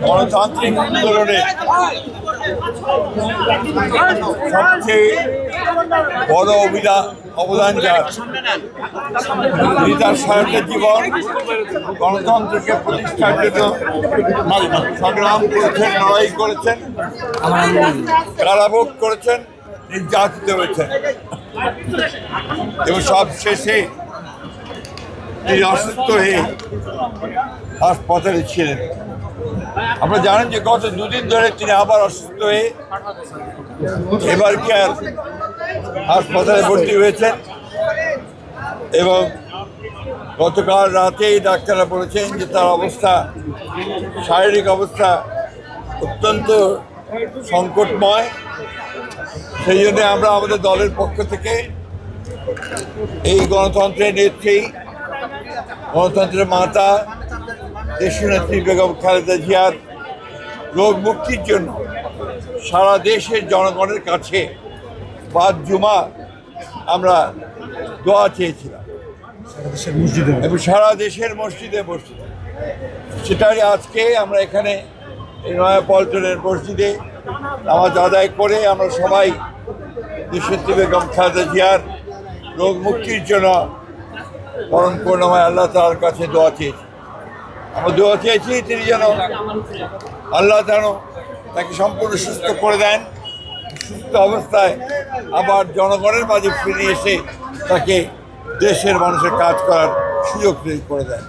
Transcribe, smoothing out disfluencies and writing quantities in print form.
গণতান্ত্রিক আন্দোলনে সবচেয়ে বড় অবদান যার, তিনি তার সারাটা জীবন গণতন্ত্রকে প্রতিষ্ঠার জন্য সংগ্রাম করেছেন, লড়াই করেছেন, কারাভোগ করেছেন, নির্যাতিত হয়েছেন এবং সব শেষে তিনি অসুস্থ হয়ে হাসপাতালে ছিলেন। আপনারা জানেন যে গত দুদিন ধরে তিনি আবার অসুস্থ হয়ে এবার কেয়ার হাসপাতালে ভর্তি হয়েছেন এবং গতকাল রাতেই ডাক্তাররা বলেছেন যে তার অবস্থা, শারীরিক অবস্থা অত্যন্ত সংকটময়। সেই জন্য আমরা আমাদের দলের পক্ষ থেকে এই গণতন্ত্রের নেত্রী, গণতন্ত্রের মাতা দেশনেত্রী বেগম খালেদা জিয়ার রোগ মুক্তির জন্য সারা দেশের জনগণের কাছে 5 জুমা আমরা দোয়া চেয়েছিলাম এবং সারা দেশের মসজিদে সেটাই আজকে আমরা এখানে এই নয়াপল্টনের মসজিদে নামাজ আদায় করে আমরা সবাই দেশনেত্রী বেগম খালেদা জিয়ার রোগ মুক্তির জন্য পরম করুণাময় আল্লাহ তাআলার কাছে দোয়া চেয়েছি। আমরা দোয়া চেয়েছি তিনি যেন আল্লাহ যেন তাকে সম্পূর্ণ সুস্থ করে দেন, সুস্থ অবস্থায় আবার জনগণের মাঝে ফিরে এসে তাকে দেশের মানুষের কাজ করার সুযোগ করে দেন।